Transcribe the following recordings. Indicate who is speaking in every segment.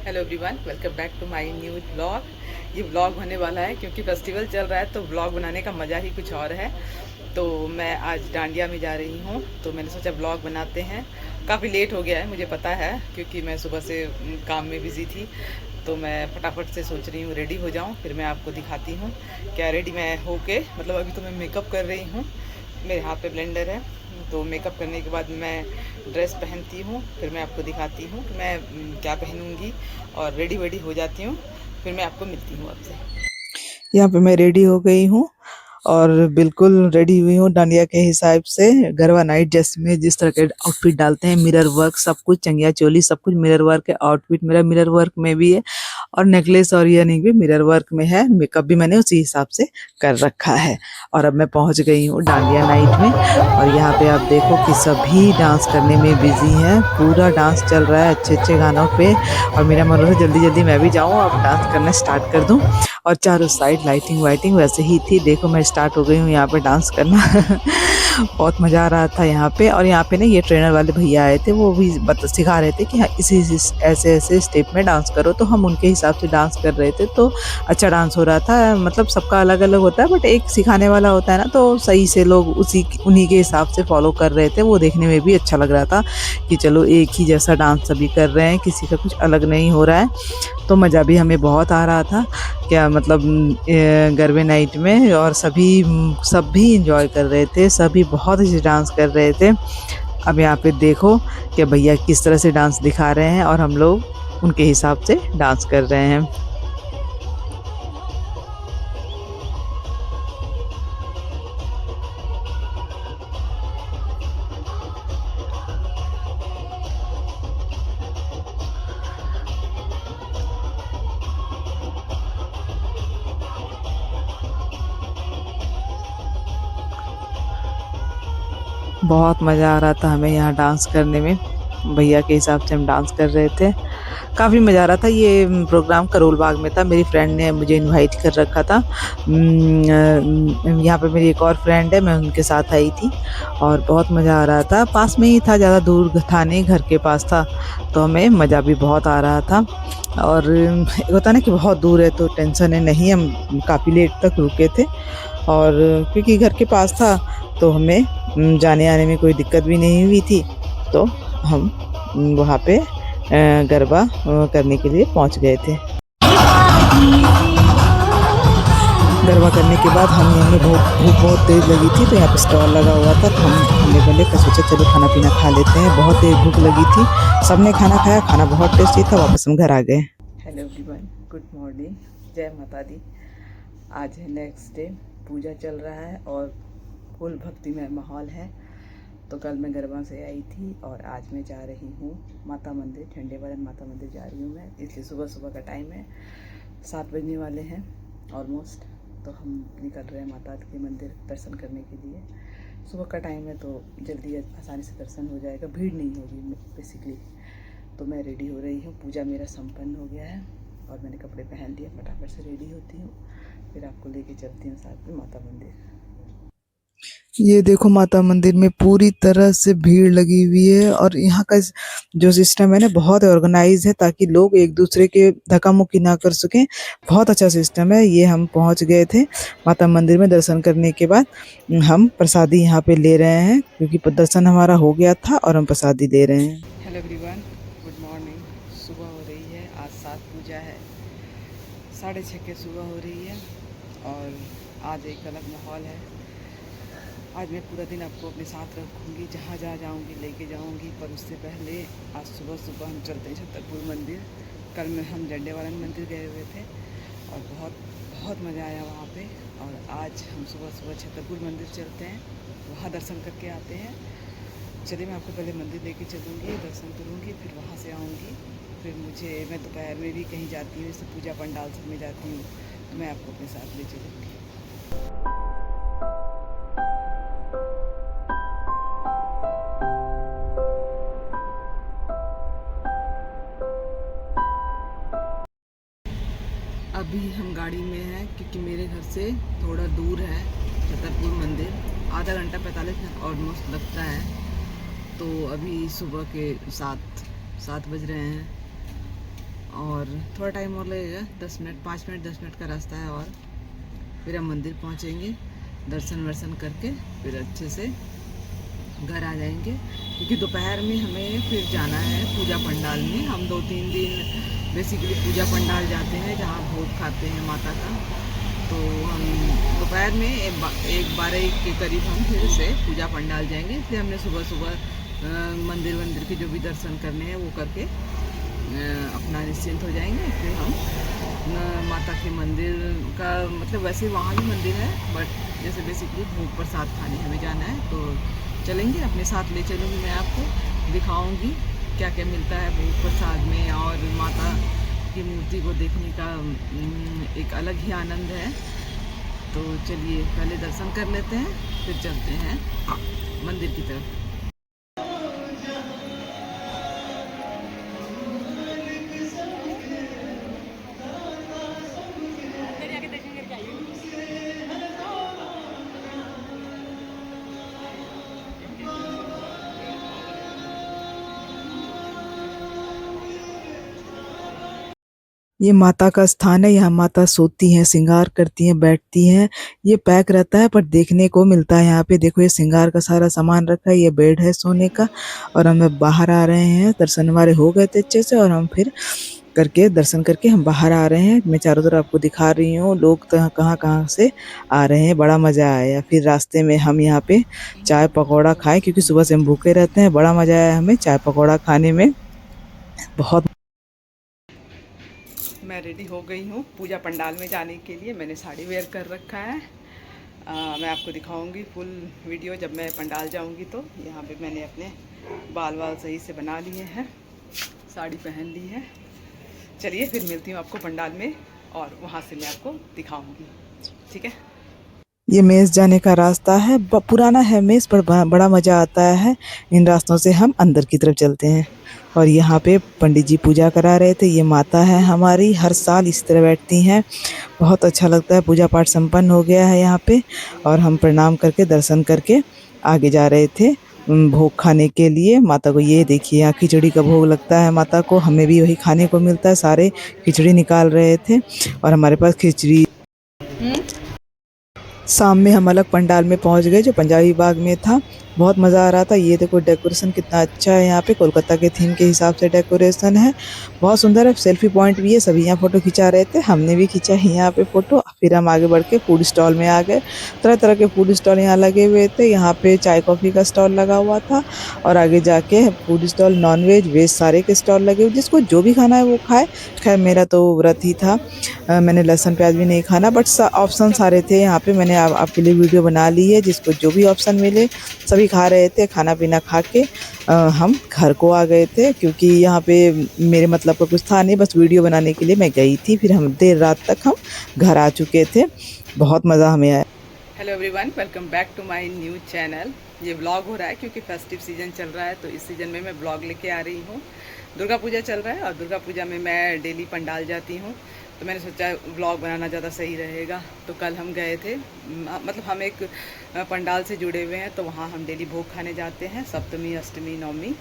Speaker 1: Hello everyone, welcome back to my new blog. ये blog होने वाला है क्योंकि फेस्टिवल चल रहा है तो ब्लॉग बनाने का मज़ा ही कुछ और है। तो मैं आज डांडिया में जा रही हूँ तो मैंने सोचा ब्लॉग बनाते हैं। काफ़ी लेट हो गया है मुझे पता है क्योंकि मैं सुबह से काम में बिज़ी थी। तो मैं फटाफट से सोच रही हूँ रेडी हो जाऊँ, फिर मैं आपको दिखाती हूँ क्या रेडी मैं होके, मतलब अभी तो मैं मेकअप कर रही हूँ। मेरे हाथ पे ब्लेंडर है तो मेकअप करने के बाद मैं ड्रेस पहनती हूँ, फिर मैं आपको दिखाती हूँ कि मैं क्या पहनूँगी और रेडी वेडी हो जाती हूँ। फिर मैं आपको मिलती हूँ आपसे। यहाँ पे मैं रेडी हो गई हूँ और बिल्कुल रेडी हुई हूँ डांडिया के हिसाब से। गरबा नाइट ड्रेस में जिस तरह के आउटफिट डालते हैं, मिरर वर्क सब कुछ, चंगिया चोली सब कुछ मिरर वर्क है। आउटफिट मेरा मिरर वर्क में भी है और नेकलेस और ईयरिंग भी मिरर वर्क में है। मेकअप भी मैंने उसी हिसाब से कर रखा है। और अब मैं पहुंच गई हूँ डांडिया नाइट में और यहाँ पे आप देखो कि सभी डांस करने में बिजी हैं। पूरा डांस चल रहा है अच्छे अच्छे गानों पे और मेरा मन हो रहा है जल्दी जल्दी मैं भी जाऊँ, अब डांस करना स्टार्ट कर दूँ। और चारों साइड लाइटिंग वाइटिंग वैसे ही थी। देखो मैं स्टार्ट हो गई हूँ यहाँ पे डांस करना। बहुत मज़ा आ रहा था यहाँ पे। और यहाँ पे ना ये ट्रेनर वाले भैया आए थे, वो भी सिखा रहे थे कि हाँ ऐसे ऐसे स्टेप में डांस करो। तो हम उनके हिसाब से डांस कर रहे थे तो अच्छा डांस हो रहा था। मतलब सबका अलग अलग होता है बट एक सिखाने वाला होता है ना, तो सही से लोग उन्हीं के हिसाब से फॉलो कर रहे थे। वो देखने में भी अच्छा लग रहा था कि चलो एक ही जैसा डांस सभी कर रहे हैं, किसी का कुछ अलग नहीं हो रहा है। तो मज़ा भी हमें बहुत आ रहा था क्या, मतलब गरबे नाइट में। और सब भी इंजॉय कर रहे थे, सभी बहुत अच्छे डांस कर रहे थे। अब यहाँ पे देखो कि भैया किस तरह से डांस दिखा रहे हैं और हम लोग उनके हिसाब से डांस कर रहे हैं। बहुत मज़ा आ रहा था हमें यहाँ डांस करने में। भैया के हिसाब से हम डांस कर रहे थे, काफ़ी मज़ा आ रहा था। ये प्रोग्राम करोल बाग में था, मेरी फ्रेंड ने मुझे इनवाइट कर रखा था। यहाँ पे मेरी एक और फ्रेंड है, मैं उनके साथ आई थी और बहुत मज़ा आ रहा था। पास में ही था, ज़्यादा दूर था नहीं, घर के पास था तो हमें मज़ा भी बहुत आ रहा था। और एक होता ना कि बहुत दूर है तो टेंशन है नहीं, हम काफ़ी लेट तक रुके थे और क्योंकि घर के पास था तो हमें जाने आने में कोई दिक्कत भी नहीं हुई थी। तो हम वहाँ पे गरबा करने के लिए पहुँच गए थे। गरबा करने के बाद हमें भूख बहुत तेज़ लगी थी तो यहाँ पे स्टॉल लगा हुआ था तो हमने बोले तो सोचा चलो खाना पीना खा लेते हैं। बहुत तेज़ भूख लगी थी, सबने खाना खाया, खाना बहुत टेस्टी था, वापस हम घर आ गए। हेलो एवरीवन, गुड मॉर्निंग, जय माता दी। आज है नेक्स्ट डे, पूजा चल रहा है और फुल भक्तिमय माहौल है। तो कल मैं गरबा से आई थी और आज मैं जा रही हूँ माता मंदिर, झंडेवालन माता मंदिर जा रही हूँ मैं। इसलिए सुबह सुबह का टाइम है, 7 बजने वाले हैं ऑलमोस्ट। तो हम निकल रहे हैं माता के मंदिर दर्शन करने के लिए। सुबह का टाइम है तो जल्दी आसानी से दर्शन हो जाएगा, भीड़ नहीं होगी बेसिकली। तो मैं रेडी हो रही हूँ, पूजा मेरा संपन्न हो गया है और मैंने कपड़े पहन लिए। फटाफट से रेडी होती हूँ, फिर आपको लेके चलती हूँ साथ में माता मंदिर। ये देखो माता मंदिर में पूरी तरह से भीड़ लगी हुई है और यहाँ का जो सिस्टम है ना बहुत ऑर्गेनाइज है ताकि लोग एक दूसरे के धक्का मुक्की ना कर सकें। बहुत अच्छा सिस्टम है। ये हम पहुँच गए थे माता मंदिर में। दर्शन करने के बाद हम प्रसादी यहाँ पे ले रहे हैं क्योंकि दर्शन हमारा हो गया था और हम प्रसादी ले रहे हैं। Hello everyone, good morning. सुबह हो रही है, आज 7 पूजा है, 6:30 के सुबह हो रही है और आज एक अलग माहौल है। आज मैं पूरा दिन आपको अपने साथ रखूँगी, जहाँ जहाँ जाऊँगी लेके जाऊँगी। पर उससे पहले आज सुबह सुबह हम चलते हैं छतरपुर मंदिर। कल में हम झंडेवालन मंदिर गए हुए थे और बहुत बहुत मज़ा आया वहाँ पे। और आज हम सुबह सुबह छतरपुर मंदिर चलते हैं, वहाँ दर्शन करके आते हैं। चलिए मैं आपको पहले मंदिर लेके चलूँगी, दर्शन करूँगी, फिर वहाँ से आऊँगी। फिर मैं दोपहर में भी कहीं जाती हूँ, जैसे पूजा पंडाल सब में जाती हूँ, तो मैं आपको अपने साथ ले चलूँगी। अभी हम गाड़ी में हैं क्योंकि मेरे घर से थोड़ा दूर है छतरपुर मंदिर, आधा घंटा 45 मिनट ऑलमोस्ट लगता है। तो अभी सुबह के 7 बज रहे हैं और थोड़ा टाइम और लगेगा, 10 मिनट 5 मिनट 10 मिनट का रास्ता है और फिर हम मंदिर पहुंचेंगे। दर्शन वर्शन करके फिर अच्छे से घर आ जाएंगे, क्योंकि दोपहर में हमें फिर जाना है पूजा पंडाल में। हम 2-3 दिन बेसिकली पूजा पंडाल जाते हैं जहाँ भोग खाते हैं माता का। तो हम दोपहर में 1-12 के करीब हम फिर से पूजा पंडाल जाएंगे, इसलिए हमने सुबह सुबह मंदिर के जो भी दर्शन करने हैं वो करके अपना निश्चिंत हो जाएंगे। फिर हम माता के मंदिर का मतलब वैसे वहाँ भी मंदिर है, बट जैसे बेसिकली भोग प्रसाद खाने हमें जाना है तो चलेंगे। अपने साथ ले चलूँगी, मैं आपको दिखाऊंगी क्या क्या मिलता है भोग प्रसाद में, और माता की मूर्ति को देखने का एक अलग ही आनंद है। तो चलिए पहले दर्शन कर लेते हैं, फिर चलते हैं मंदिर की तरफ। ये माता का स्थान है, यहाँ माता सोती हैं, श्रृंगार करती हैं, बैठती हैं। ये पैक रहता है पर देखने को मिलता है यहाँ पे। देखो ये श्रृंगार का सारा सामान रखा है, ये बेड है सोने का। और हम बाहर आ रहे हैं, दर्शन हमारे हो गए थे अच्छे से और हम फिर करके दर्शन करके हम बाहर आ रहे हैं। मैं चारों तरफ आपको दिखा रही हूँ, लोग तो कहाँ से आ रहे हैं, बड़ा मज़ा आया। फिर रास्ते में हम यहाँ पे चाय पकौड़ा खाए, क्योंकि सुबह से हम भूखे रहते हैं। बड़ा मज़ा आया हमें चाय पकौड़ा खाने में, बहुत। मैं रेडी हो गई हूँ पूजा पंडाल में जाने के लिए। मैंने साड़ी वेयर कर रखा है। मैं आपको दिखाऊंगी फुल वीडियो जब मैं पंडाल जाऊंगी। तो यहाँ पे मैंने अपने बाल सही से बना लिए हैं, साड़ी पहन ली है। चलिए फिर मिलती हूँ आपको पंडाल में और वहाँ से मैं आपको दिखाऊंगी, ठीक है। ये मेज़ जाने का रास्ता है, पुराना है मेज़ पर बड़ा मज़ा आता है। इन रास्तों से हम अंदर की तरफ चलते हैं। और यहाँ पे पंडित जी पूजा करा रहे थे। ये माता है हमारी, हर साल इस तरह बैठती हैं, बहुत अच्छा लगता है। पूजा पाठ संपन्न हो गया है यहाँ पे और हम प्रणाम करके दर्शन करके आगे जा रहे थे भोग खाने के लिए माता को। ये देखिए यहाँ खिचड़ी का भोग लगता है माता को, हमें भी वही खाने को मिलता है। सारे खिचड़ी निकाल रहे थे और हमारे पास खिचड़ी। शाम में हम अलग पंडाल में पहुंच गए जो पंजाबी बाग में था, बहुत मज़ा आ रहा था। ये देखो डेकोरेशन कितना अच्छा है, यहाँ पे कोलकाता के थीम के हिसाब से डेकोरेशन है, बहुत सुंदर है। सेल्फी पॉइंट भी है, सभी यहाँ फ़ोटो खिंचा रहे थे, हमने भी खींचा है यहाँ पे फ़ोटो। फिर हम आगे बढ़ के फूड स्टॉल में आ गए। तरह तरह के फूड स्टॉल यहाँ लगे हुए थे। यहाँ पे चाय कॉफ़ी का स्टॉल लगा हुआ था और आगे जाके food stall, non veg veg सारे के स्टॉल लगे हुए, जिसको जो भी खाना है वो खाए। खैर मेरा तो व्रत ही था, मैंने लहसुन प्याज भी नहीं खाना, बट ऑप्शन सारे थे यहाँ पे। मैंने आपके लिए वीडियो बना ली है, जिसको जो भी ऑप्शन मिले सभी खा रहे थे। खाना पीना खा के हम घर को आ गए थे, क्योंकि यहाँ पे मेरे मतलब का कुछ था नहीं, बस वीडियो बनाने के लिए मैं गई थी। फिर हम देर रात तक हम घर आ चुके थे, बहुत मज़ा हमें आया। Hello everyone, welcome back to my new channel. ये व्लॉग हो रहा है क्योंकि फेस्टिव सीजन चल रहा है, तो इस सीज़न में मैं व्लॉग लेके आ रही हूँ। दुर्गा पूजा चल रहा है और दुर्गा पूजा में मैं डेली पंडाल जाती हूँ, तो मैंने सोचा व्लॉग बनाना ज़्यादा सही रहेगा। तो कल हम गए थे, मतलब हम एक पंडाल से जुड़े हुए हैं, तो वहाँ हम डेली भोग खाने जाते हैं। सप्तमी, अष्टमी, नवमी,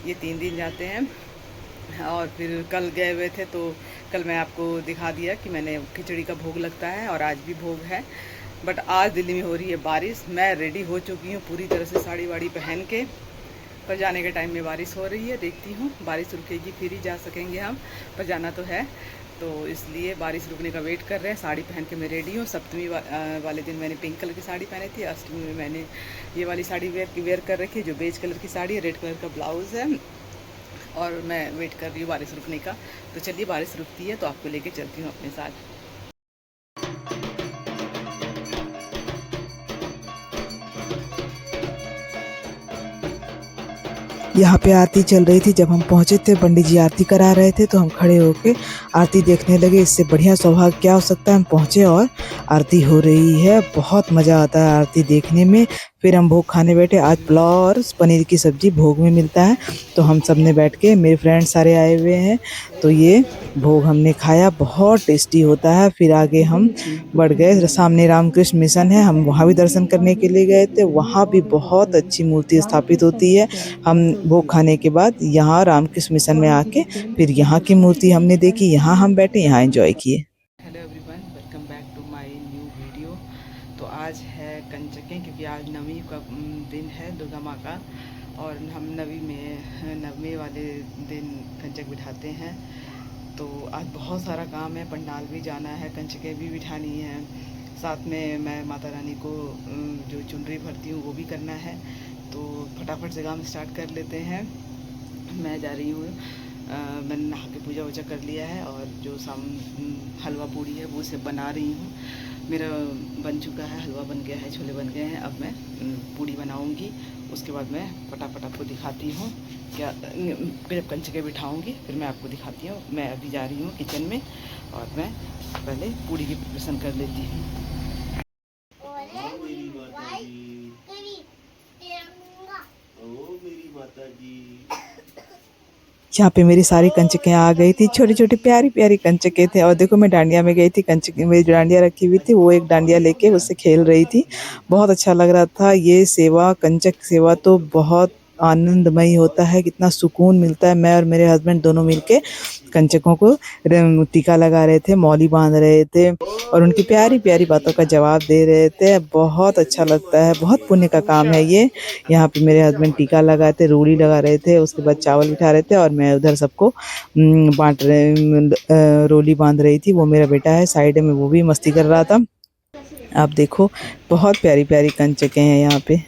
Speaker 1: ये 3 दिन जाते हैं। और फिर कल गए हुए थे, तो कल मैं आपको दिखा दिया कि मैंने खिचड़ी का भोग लगता है और आज भी भोग है। बट आज दिल्ली में हो रही है बारिश। मैं रेडी हो चुकी हूँ पूरी तरह से साड़ी वाड़ी पहन के, पर जाने के टाइम में बारिश हो रही है। देखती हूँ बारिश रुकेगी फिर ही जा सकेंगे हम, पर जाना तो है, तो इसलिए बारिश रुकने का वेट कर रहे हैं। साड़ी पहन के मैं रेडी हूँ। सप्तमी वाले दिन मैंने पिंक कलर की साड़ी पहनी थी, अष्टमी में मैंने ये वाली साड़ी वेयर कर रखी है जो बेज कलर की साड़ी है, रेड कलर का ब्लाउज़ है। और मैं वेट कर रही हूँ बारिश रुकने का। तो चलिए बारिश रुकती है तो आपको लेके चलती हूँ अपने साथ। यहाँ पे आरती चल रही थी। जब हम पहुँचे थे, पंडित जी आरती करा रहे थे, तो हम खड़े होके आरती देखने लगे। इससे बढ़िया सौभाग्य क्या हो सकता है। हम पहुँचे और आरती हो रही है, बहुत मज़ा आता है आरती देखने में। फिर हम भोग खाने बैठे। आज पुलाव और पनीर की सब्ज़ी भोग में मिलता है, तो हम सब ने बैठ के, मेरे फ्रेंड्स सारे आए हुए हैं, तो ये भोग हमने खाया, बहुत टेस्टी होता है। फिर आगे हम बढ़ गए, सामने रामकृष्ण मिशन है, हम वहाँ भी दर्शन करने के लिए गए थे। वहाँ भी बहुत अच्छी मूर्ति स्थापित होती है। हम भोग खाने के बाद यहाँ रामकृष्ण मिशन में आके फिर यहाँ की मूर्ति हमने देखी, यहाँ हम बैठे, यहाँ एंजॉय किए। Hello everyone, welcome back to my new video. तो आज है कंचकें, क्योंकि आज नवमी का दिन है दुर्गा माँ का, और हम नवमी वाले दिन कंचक बिठाते हैं। तो आज बहुत सारा काम है, पंडाल भी जाना है, कंचकें भी बिठानी है, साथ में मैं माता रानी को जो चुनरी भरती हूँ वो भी करना है। तो फटाफट से काम स्टार्ट कर लेते हैं। मैं जा रही हूँ, मैंने नहा के पूजा वूजा कर लिया है, और जो हलवा पूड़ी है वो से बना रही हूँ। मेरा बन चुका है, हलवा बन गया है, छोले बन गए हैं। अब मैं पूड़ी बनाऊँगी, उसके बाद मैं फटाफट आपको दिखाती हूँ क्या। फिर जब कंचके बिठाऊँगी फिर मैं आपको दिखाती हूँ। मैं अभी जा रही हूँ किचन में, और मैं पहले पूड़ी की प्रिपरेशन कर लेती हूँ। यहाँ पे मेरी सारी कंचकें आ गई थी, छोटी छोटी प्यारी प्यारी कंचकें थे। और देखो, मैं डांडिया में गई थी, कंचक मेरी जो डांडिया रखी हुई थी, वो एक डांडिया लेके उससे खेल रही थी। बहुत अच्छा लग रहा था। ये सेवा, कंचक सेवा तो बहुत आनंदमयी होता है, कितना सुकून मिलता है। मैं और मेरे हस्बैंड दोनों मिलके कंचकों को टीका लगा रहे थे, मौली बांध रहे थे, और उनकी प्यारी प्यारी बातों का जवाब दे रहे थे। बहुत अच्छा लगता है, बहुत पुण्य का काम है ये। यहाँ पे मेरे हस्बैंड टीका लगाए थे, रोली लगा रहे थे, उसके बाद चावल बिठा रहे थे, और मैं उधर सबको रोली बांध रही थी। वो मेरा बेटा है साइड में, वो भी मस्ती कर रहा था। आप देखो, बहुत प्यारी प्यारी कंचकें हैं यहाँ पे।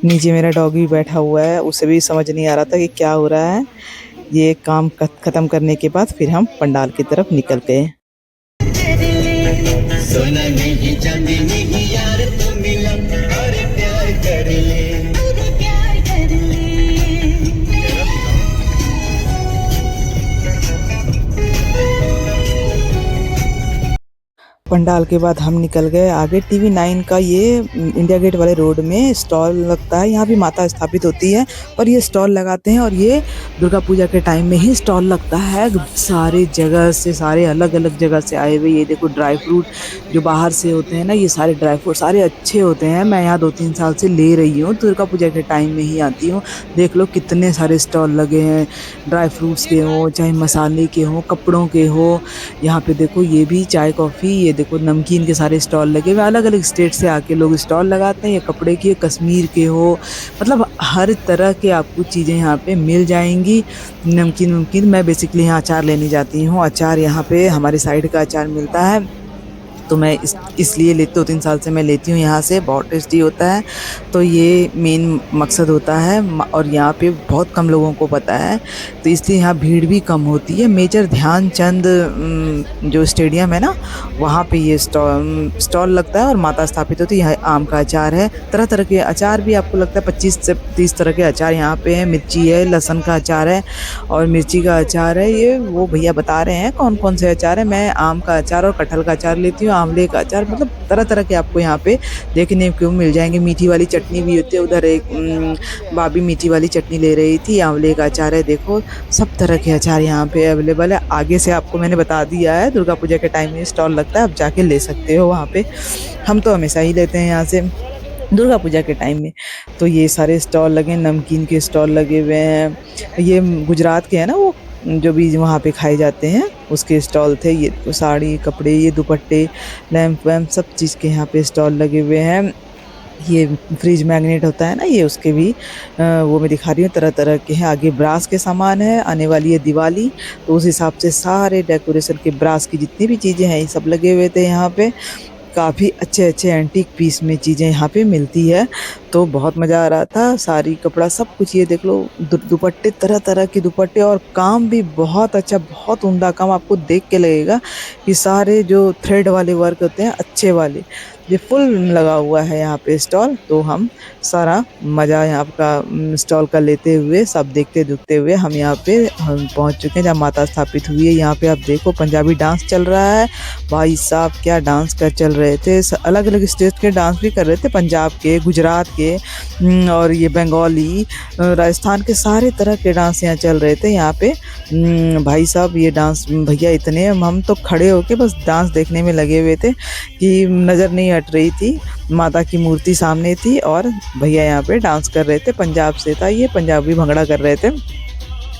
Speaker 1: नीचे मेरा डॉगी भी बैठा हुआ है, उसे भी समझ नहीं आ रहा था कि क्या हो रहा है। ये काम ख़त्म करने के बाद फिर हम पंडाल की तरफ निकल गए। पंडाल के बाद हम निकल गए आगे। टीवी 9 का ये इंडिया गेट वाले रोड में स्टॉल लगता है। यहाँ भी माता स्थापित होती है, पर ये स्टॉल लगाते हैं, और ये दुर्गा पूजा के टाइम में ही स्टॉल लगता है। सारे जगह से, सारे अलग अलग जगह से आए हुए, ये देखो ड्राई फ्रूट जो बाहर से होते हैं ना, ये सारे ड्राई फ्रूट सारे अच्छे होते हैं। मैं यहाँ 2-3 साल से ले रही हूँ, दुर्गा पूजा के टाइम में ही आती हूँ। देख लो कितने सारे स्टॉल लगे हैं, ड्राई फ्रूट्स के हों, चाहे मसाले के हों, कपड़ों के हों। यहाँ पे देखो, ये भी चाय कॉफ़ी, ये देखो नमकीन के सारे स्टॉल लगे हुए। अलग अलग स्टेट से आके लोग स्टॉल लगाते हैं। ये कपड़े के, कश्मीर के हो, मतलब हर तरह के आपको चीज़ें यहाँ पे मिल जाएंगी। नमकीन मैं बेसिकली यहाँ अचार लेने जाती हूँ। अचार यहाँ पे हमारे साइड का अचार मिलता है, तो मैं इसलिए 2-3 साल से मैं लेती हूँ यहाँ से। बहुत टेस्टी होता है, तो ये मेन मकसद होता है। और यहाँ पे बहुत कम लोगों को पता है, तो इसलिए यहाँ भीड़ भी कम होती है। मेजर ध्यानचंद जो स्टेडियम है ना, वहाँ पे ये स्टॉल लगता है, और माता स्थापित होती है। यहाँ आम का अचार है, तरह तरह के अचार भी आपको लगता है 25 से 30 तरह के अचार यहाँ पे हैं। मिर्ची है, लहसुन का अचार है, और मिर्ची का अचार है। ये वो भैया बता रहे हैं कौन कौन से अचार है। मैं आम का अचार और कटहल का अचार लेती हूँ, आंवले का अचार, मतलब तरह तरह के आपको यहाँ पे देखने को मिल जाएंगे। मीठी वाली चटनी भी होती है। उधर एक भाभी मीठी वाली चटनी ले रही थी, आंवले का अचार है। देखो, सब तरह के अचार यहाँ पे अवेलेबल है। आगे से आपको मैंने बता दिया है, दुर्गा पूजा के टाइम में स्टॉल लगता है, आप जाके ले सकते हो वहाँ पे। हम तो हमेशा ही लेते हैं यहाँ से दुर्गा पूजा के टाइम में। तो ये सारे स्टॉल लगे, नमकीन के स्टॉल लगे हुए हैं। ये गुजरात के हैं ना, वो जो भी वहाँ पे खाए जाते हैं, उसके स्टॉल थे। ये तो साड़ी, कपड़े, ये दुपट्टे, लैम्प वैम्प, सब चीज़ के यहाँ पे स्टॉल लगे हुए हैं। ये फ्रिज मैग्नेट होता है ना, ये उसके भी वो मैं दिखा रही हूँ, तरह तरह के हैं। आगे ब्रास के सामान है, आने वाली है दिवाली, तो उस हिसाब से सारे डेकोरेशन के ब्रास की जितनी भी चीज़ें हैं, ये सब लगे हुए थे यहाँ पे। काफ़ी अच्छे अच्छे एंटीक पीस में चीज़ें यहाँ पे मिलती है, तो बहुत मज़ा आ रहा था। साड़ी, कपड़ा, सब कुछ। ये देख लो, दुपट्टे, तरह तरह के दुपट्टे, और काम भी बहुत अच्छा, बहुत उम्दा काम। आपको देख के लगेगा कि सारे जो थ्रेड वाले वर्क होते हैं अच्छे वाले, ये फुल लगा हुआ है यहाँ पे स्टॉल। तो हम सारा मज़ा यहाँ का स्टॉल का लेते हुए, सब देखते दुखते हुए हम यहाँ पे हम पहुँच चुके हैं जहाँ माता स्थापित हुई है। यहाँ पे आप देखो पंजाबी डांस चल रहा है। भाई साहब क्या डांस कर चल रहे थे, अलग अलग स्टेट के डांस भी कर रहे थे, पंजाब के, गुजरात के और ये बंगाली, राजस्थान के, सारे तरह के डांस यहाँ चल रहे थे यहाँ पे। भाई साहब ये डांस भैया इतने, हम तो खड़े होके बस डांस देखने में लगे हुए थे कि नज़र नहीं हट रही थी। माता की मूर्ति सामने थी और भैया यहाँ पे डांस कर रहे थे। पंजाब से था ये, पंजाबी भंगड़ा कर रहे थे।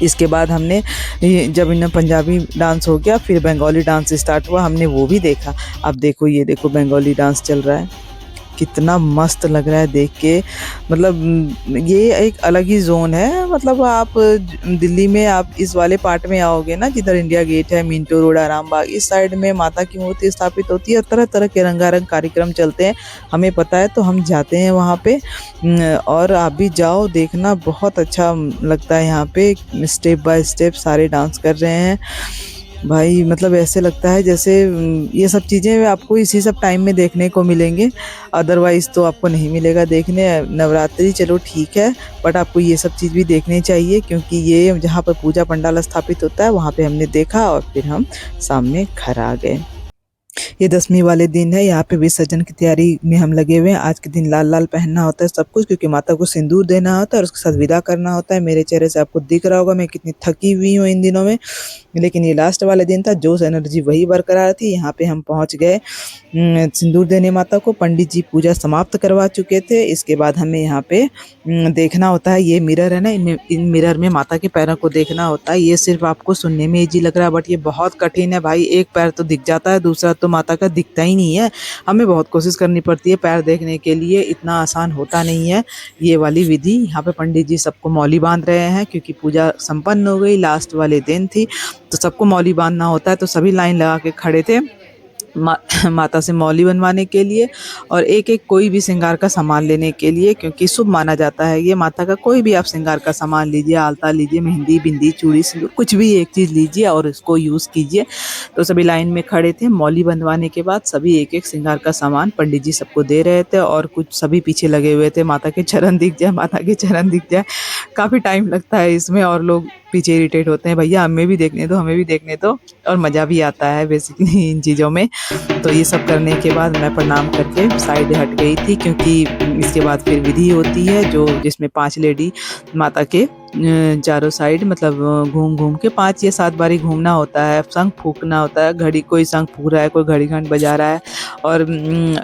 Speaker 1: इसके बाद हमने जब इन्हें पंजाबी डांस हो गया फिर बंगाली डांस स्टार्ट हुआ, हमने वो भी देखा। अब देखो ये देखो बंगाली डांस चल रहा है, कितना मस्त लग रहा है देख के। मतलब ये एक अलग ही जोन है। मतलब आप दिल्ली में आप इस वाले पार्ट में आओगे ना जिधर इंडिया गेट है, मिंटो रोड, आराम बाग, इस साइड में माता की मूर्ति स्थापित होती है और तरह तरह के रंगारंग कार्यक्रम चलते हैं। हमें पता है तो हम जाते हैं वहाँ पे, और आप भी जाओ देखना, बहुत अच्छा लगता है। यहाँ पे स्टेप बाय स्टेप सारे डांस कर रहे हैं भाई। मतलब ऐसे लगता है जैसे ये सब चीज़ें आपको इसी सब टाइम में देखने को मिलेंगे, अदरवाइज़ तो आपको नहीं मिलेगा देखने। नवरात्रि चलो ठीक है, बट आपको ये सब चीज़ भी देखनी चाहिए क्योंकि ये जहाँ पर पूजा पंडाल स्थापित होता है वहाँ पे हमने देखा और फिर हम सामने घर आ गए। ये 10वीं वाले दिन है, यहाँ पे विसर्जन की तैयारी में हम लगे हुए हैं। आज के दिन लाल लाल पहनना होता है सब कुछ, क्योंकि माता को सिंदूर देना होता है और उसके साथ विदा करना होता है। मेरे चेहरे से आपको दिख रहा होगा मैं कितनी थकी हुई हूँ इन दिनों में, लेकिन ये लास्ट वाला दिन था, जोश एनर्जी वही बरकरार थी। यहाँ पे हम पहुँच गए सिंदूर देने माता को। पंडित जी पूजा समाप्त करवा चुके थे। इसके बाद हमें यहाँ पे देखना होता है, ये मिरर है ना, इन मिरर में माता के पैरों को देखना होता है। ये सिर्फ आपको सुनने में इजी लग रहा है बट ये बहुत कठिन है भाई। एक पैर तो दिख जाता है, दूसरा तो माता का दिखता ही नहीं है। हमें बहुत कोशिश करनी पड़ती है पैर देखने के लिए, इतना आसान होता नहीं है ये वाली विधि। यहाँ पे पंडित जी सबको मौली बांध रहे हैं क्योंकि पूजा संपन्न हो गई, लास्ट वाले दिन थी तो सबको मौली बांधना होता है। तो सभी लाइन लगा के खड़े थे माता से मौली बनवाने के लिए और एक एक कोई भी श्रृंगार का सामान लेने के लिए, क्योंकि शुभ माना जाता है ये। माता का कोई भी आप श्रृंगार का सामान लीजिए, आलता लीजिए, मेहंदी, बिंदी, चूड़ी, सिंदूर, कुछ भी एक चीज़ लीजिए और उसको यूज़ कीजिए। तो सभी लाइन में खड़े थे। मौली बनवाने के बाद सभी एक एक श्रृंगार का सामान पंडित जी सबको दे रहे थे और कुछ सभी पीछे लगे हुए थे, माता के चरण दिख जाए, माता के चरण दिख जाए। काफ़ी टाइम लगता है इसमें और लोग पीछे इरिटेट होते हैं, भैया हमें भी देखने दो, हमें भी देखने दो, और मज़ा भी आता है बेसिकली इन चीज़ों में। तो ये सब करने के बाद मैं प्रणाम करके साइड हट गई थी क्योंकि इसके बाद फिर विधि होती है जो जिसमें 5 लेडी माता के चारों साइड मतलब घूम घूम के 5 या 7 बारी घूमना होता है, शंख फूंकना होता है। घड़ी कोई शंख फूंक रहा है, कोई घड़ी घंट बजा रहा है और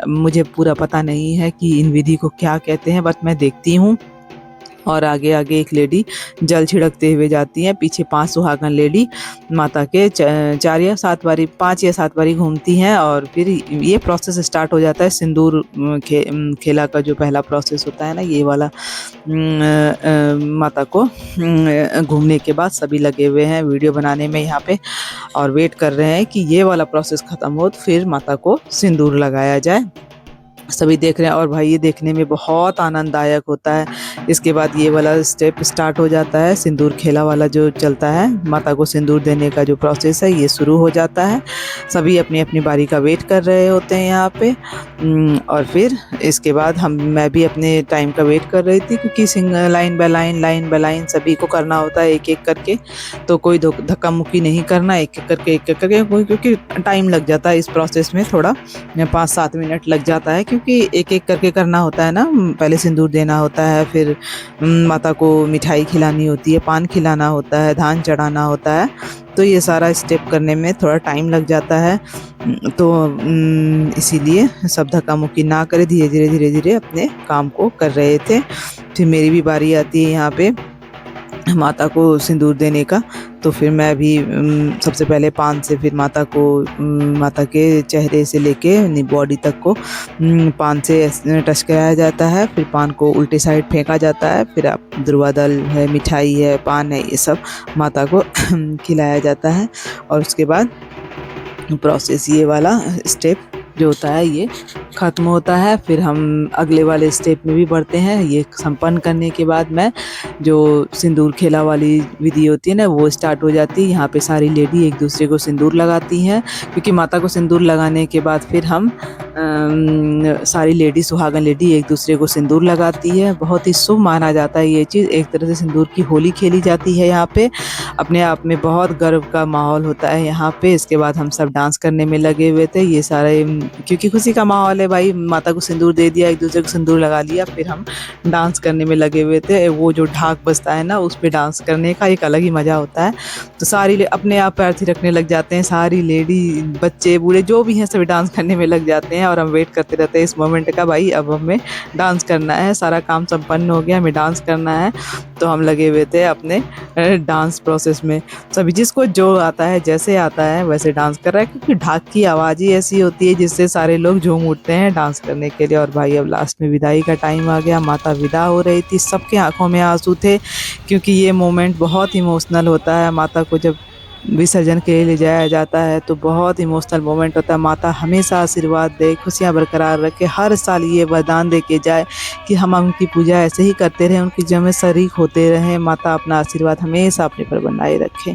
Speaker 1: मुझे पूरा पता नहीं है कि इन विधि को क्या कहते हैं, बस मैं देखती हूँ। और आगे आगे एक लेडी जल छिड़कते हुए जाती हैं, पीछे 5 सुहागन लेडी माता के 4 या 7 बारी 5 या 7 बारी घूमती हैं और फिर ये प्रोसेस स्टार्ट हो जाता है। सिंदूर खेला का जो पहला प्रोसेस होता है ना, ये वाला माता को घूमने के बाद सभी लगे हुए हैं वीडियो बनाने में यहाँ पे और वेट कर रहे हैं कि ये वाला प्रोसेस ख़त्म हो तो फिर माता को सिंदूर लगाया जाए। सभी देख रहे हैं और भाई ये देखने में बहुत आनंददायक होता है। इसके बाद ये वाला स्टेप स्टार्ट हो जाता है, सिंदूर खेला वाला जो चलता है, माता को सिंदूर देने का जो प्रोसेस है ये शुरू हो जाता है। सभी अपनी अपनी बारी का वेट कर रहे होते हैं यहाँ पे और फिर इसके बाद मैं भी अपने टाइम का वेट कर रही थी क्योंकि लाइन बाय लाइन सभी को करना होता है एक एक करके, तो कोई धक्का मुक्की नहीं करना, एक एक करके क्योंकि टाइम लग जाता है इस प्रोसेस में, थोड़ा 5-7 मिनट लग जाता है क्योंकि एक एक करके करना होता है ना। पहले सिंदूर देना होता है, फिर माता को मिठाई खिलानी होती है, पान खिलाना होता है, धान चढ़ाना होता है, तो ये सारा स्टेप करने में थोड़ा टाइम लग जाता है। तो इसीलिए सब धक्का मुक्की ना करे, धीरे धीरे अपने काम को कर रहे थे। फिर मेरी भी बारी आती है यहाँ पे माता को सिंदूर देने का, तो फिर मैं भी सबसे पहले पान से फिर माता के चेहरे से लेके बॉडी तक को पान से टच कराया जाता है। फिर पान को उल्टे साइड फेंका जाता है, फिर आप दुर्वा दल है, मिठाई है, पान है, ये सब माता को खिलाया जाता है। और उसके बाद प्रोसेस ये वाला स्टेप जो होता है ये ख़त्म होता है, फिर हम अगले वाले स्टेप में भी बढ़ते हैं। ये संपन्न करने के बाद में जो सिंदूर खेला वाली विधि होती है ना, वो स्टार्ट हो जाती है। यहाँ पे सारी लेडी एक दूसरे को सिंदूर लगाती हैं, क्योंकि माता को सिंदूर लगाने के बाद फिर हम सारी लेडी, सुहागन लेडी एक दूसरे को सिंदूर लगाती है। बहुत ही शुभ माना जाता है ये चीज़। एक तरह से सिंदूर की होली खेली जाती है यहाँ पे। अपने आप में बहुत गर्व का माहौल होता है यहाँ पे। इसके बाद हम सब डांस करने में लगे हुए थे। ये सारे क्योंकि खुशी का माहौल है भाई, माता को सिंदूर दे दिया, एक दूसरे को सिंदूर लगा लिया, फिर हम डांस करने में लगे हुए थे। वो जो ढाक बजता है ना, उस पे डांस करने का एक अलग ही मज़ा होता है। तो सारी अपने आप पैर थिरकने लग जाते हैं, सारी लेडी, बच्चे, बूढ़े जो भी हैं सभी डांस करने में लग जाते हैं। और हम वेट करते रहते हैं इस मोमेंट का, भाई अब हमें डांस करना है, सारा काम संपन्न हो गया, हमें डांस करना है। तो हम लगे हुए थे अपने डांस प्रोसेस में। सभी जिसको जो आता है, जैसे आता है वैसे डांस कर रहा है, क्योंकि ढाक की आवाज़ ही ऐसी होती है जिससे सारे लोग झूम उठते हैं डांस करने के लिए। और भाई अब लास्ट में विदाई का टाइम आ गया, माता विदा हो रही थी, सबके आंखों में आंसू थे, क्योंकि ये मोमेंट बहुत इमोशनल होता है। माता को जब विसर्जन के लिए ले जाया जाता है तो बहुत इमोशनल मोमेंट होता है। माता हमेशा आशीर्वाद दे, खुशियाँ बरकरार रखे, हर साल ये वरदान दे के जाए कि हम उनकी पूजा ऐसे ही करते रहें, उनकी जब में शरीक होते रहें। माता अपना आशीर्वाद हमेशा अपने पर बनाए रखें।